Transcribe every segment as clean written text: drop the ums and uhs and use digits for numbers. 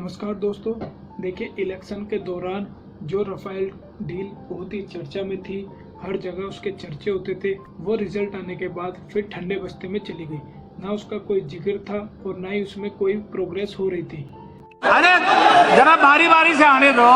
नमस्कार दोस्तों, देखिए इलेक्शन के दौरान जो राफेल डील बहुत ही चर्चा में थी, हर जगह उसके चर्चे होते थे। वो रिजल्ट आने के बाद फिर ठंडे बस्ते में चली गई। ना उसका कोई जिक्र था और ना ही उसमें कोई प्रोग्रेस हो रही थी। अरे जरा बारी बारी से आने दो।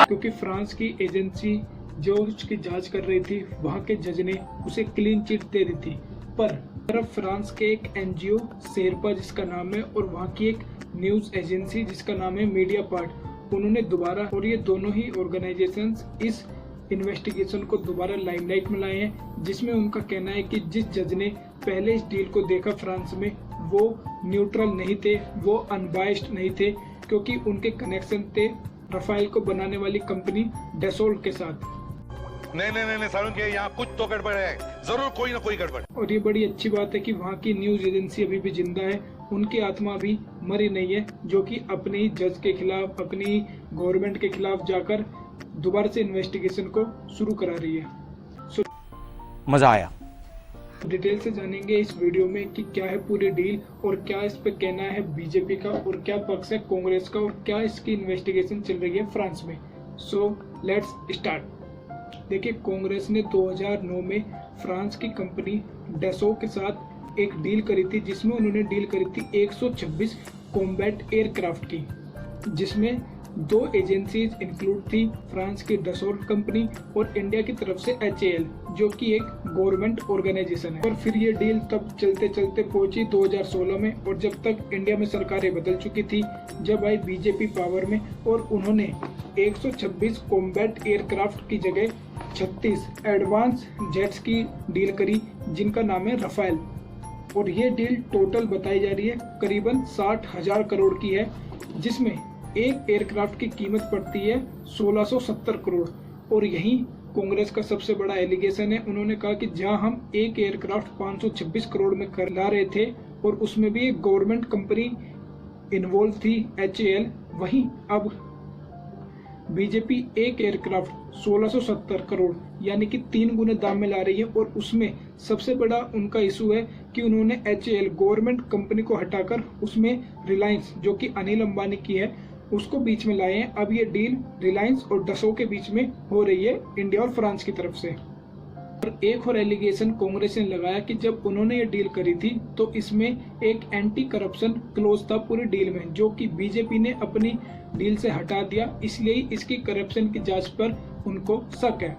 क्योंकि फ्रांस की एजेंसी जो उसकी जांच कर रही थी, वहां के जज ने उसे क्लीन चिट दे दी थी। पर तरफ फ्रांस के एक एनजीओ शेरपा जिसका नाम है और वहां की एक न्यूज एजेंसी जिसका नाम है मीडिया पार्ट, उन्होंने दोबारा, और ये दोनों ही ऑर्गेनाइजेशंस इस इन्वेस्टिगेशन को दोबारा लाइमलाइट में लाए हैं, जिसमें उनका कहना है कि जिस जज ने पहले इस डील को देखा फ्रांस में, वो न्यूट्रल नहीं थे, वो अनबायस्ड नहीं थे, क्योंकि उनके कनेक्शन थे राफेल को बनाने वाली कंपनी डसोल्ट के साथ। नहीं सारुण के यहाँ कुछ तो गड़बड़ है, जरूर कोई ना कोई गड़बड़। और ये बड़ी अच्छी बात है कि वहाँ की न्यूज एजेंसी अभी भी जिंदा है, उनकी आत्मा भी मरी नहीं है, जो कि अपनी जज के खिलाफ, अपनी गवर्नमेंट के खिलाफ जाकर दोबारा से इन्वेस्टिगेशन को शुरू करा रही है। मजा आया। डिटेल से जानेंगे इस वीडियो में कि क्या है पूरी डील और क्या इस पे कहना है बीजेपी का और क्या पक्ष है कांग्रेस का और क्या इसकी इन्वेस्टिगेशन चल रही है फ्रांस में। So let's start. देखिए, कांग्रेस ने 2009 में फ्रांस की कंपनी डसो के साथ एक डील करी थी, जिसमें उन्होंने डील करी थी 126 कॉम्बैट एयरक्राफ्ट की, जिसमें दो एजेंसीज इंक्लूड थी, फ्रांस की डसोल्ट कंपनी और इंडिया की तरफ से HAL, जो कि एक गवर्नमेंट ऑर्गेनाइजेशन है। और फिर ये डील तब चलते चलते पहुंची 2016 में, और जब तक इंडिया में सरकारें बदल चुकी थी, जब आई बीजेपी पावर में, और उन्होंने 126 कॉम्बैट एयरक्राफ्ट की जगह 36 एडवांस जेट्स की डील करी, जिनका नाम है राफेल। और ये डील टोटल बताई जा रही है करीबन 60,000 करोड़ की है, जिसमें एक एयरक्राफ्ट की कीमत पड़ती है 1670 करोड़। और यही कांग्रेस का सबसे बड़ा एलिगेशन है। उन्होंने कहा कि जहां हम एक एयरक्राफ्ट 526 करोड़ में कर ला रहे थे और उसमें भी एक गवर्नमेंट कंपनी इन्वॉल्व थी HAL, वहीं अब बीजेपी एक एयरक्राफ्ट 1670 करोड़ यानी कि 3 गुने दाम में ला रही है। और उसमें सबसे बड़ा उनका इशू है कि उन्होंने HAL गवर्नमेंट कंपनी को हटाकर उसमें रिलायंस, जो कि अनिल अंबानी की है, उसको बीच में लाए हैं। अब ये डील रिलायंस और डसो के बीच में हो रही है, इंडिया और फ्रांस की तरफ से। और एक और एलिगेशन कांग्रेस ने लगाया कि जब उन्होंने ये डील करी थी तो इसमें एक एंटी करप्शन क्लोज था पूरी डील में, जो कि बीजेपी ने अपनी डील से हटा दिया, इसलिए इसकी करप्शन की जांच पर उनको शक है।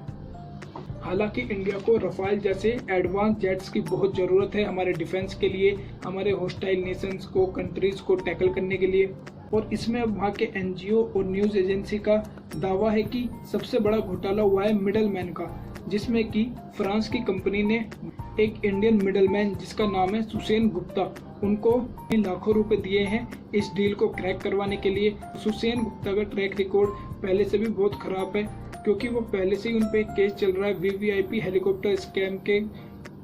हालांकि इंडिया को राफेल जैसे एडवांस जेट्स की बहुत जरूरत है हमारे डिफेंस के लिए, हमारे होस्टाइल नेशंस को, कंट्रीज को टैकल करने के लिए। और इसमें अब वहाँ के एनजीओ और न्यूज एजेंसी का दावा है कि सबसे बड़ा घोटाला हुआ है मिडलमैन का, जिसमें कि फ्रांस की कंपनी ने एक इंडियन मिडलमैन जिसका नाम है सुसेन गुप्ता, उनको लाखों रुपए दिए हैं इस डील को क्रैक करवाने के लिए। सुसेन गुप्ता का ट्रैक रिकॉर्ड पहले से भी बहुत खराब है, क्योंकि वो पहले से ही उन पे एक केस चल रहा है VVIP हेलीकॉप्टर स्कैम के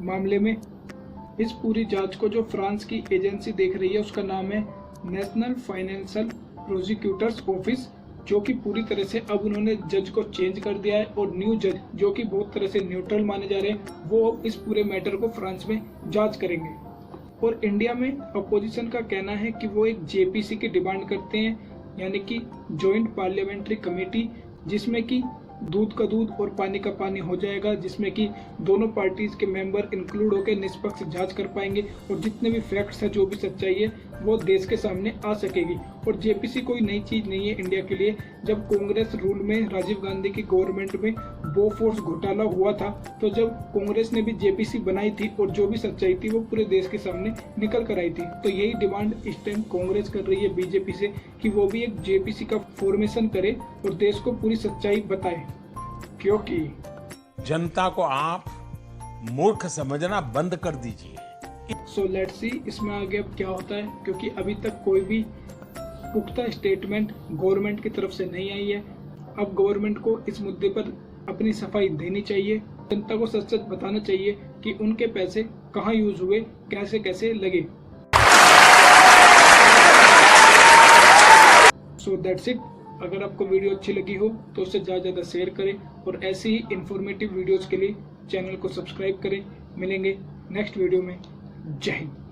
मामले में। इस पूरी जांच को जो फ्रांस की एजेंसी देख रही है उसका नाम है नेशनल फाइनेंशियल प्रोसिक्यूटर्स ऑफिस, जो कि पूरी तरह से अब उन्होंने जज को चेंज कर दिया है। और न्यू जज, जो कि बहुत तरह से न्यूट्रल माने जा रहे हैं, वो इस पूरे मैटर को फ्रांस में जांच करेंगे। और इंडिया में अपोजिशन का कहना है कि वो एक JPC की डिमांड करते हैं, यानी कि जॉइंट पार्लियामेंट्री कमेटी, जिसमें कि दूध का दूध और पानी का पानी हो जाएगा, जिसमें कि दोनों पार्टीज के मेंबर इंक्लूड होकर निष्पक्ष जांच कर पाएंगे और जितने भी फैक्ट्स है, जो भी सच्चाई है, वो देश के सामने आ सकेगी। और JPC कोई नई चीज नहीं है इंडिया के लिए। जब कांग्रेस रूल में, राजीव गांधी की गवर्नमेंट में बोफोर्स घोटाला हुआ था, तो जब कांग्रेस ने भी JPC बनाई थी और जो भी सच्चाई थी वो पूरे देश के सामने निकल कर आई थी। तो यही डिमांड इस टाइम कांग्रेस कर रही है बीजेपी से कि वो भी एक JPC का फॉर्मेशन करे और देश को पूरी सच्चाई बताए, क्योंकि जनता को आप मूर्ख समझना बंद कर दीजिए। सो लेट्स सी इसमें आगे अब क्या होता है, क्योंकि अभी तक कोई भी पुख्ता स्टेटमेंट गवर्नमेंट की तरफ से नहीं आई है। अब गवर्नमेंट को इस मुद्दे पर अपनी सफाई देनी चाहिए, जनता को सच सच बताना चाहिए कि उनके पैसे कहाँ यूज हुए, कैसे कैसे लगे। So that's it. अगर आपको वीडियो अच्छी लगी हो तो उसे ज़्यादा शेयर करें और ऐसी ही इंफॉर्मेटिव वीडियोस के लिए चैनल को सब्सक्राइब करें। मिलेंगे नेक्स्ट वीडियो में। जय हिंद।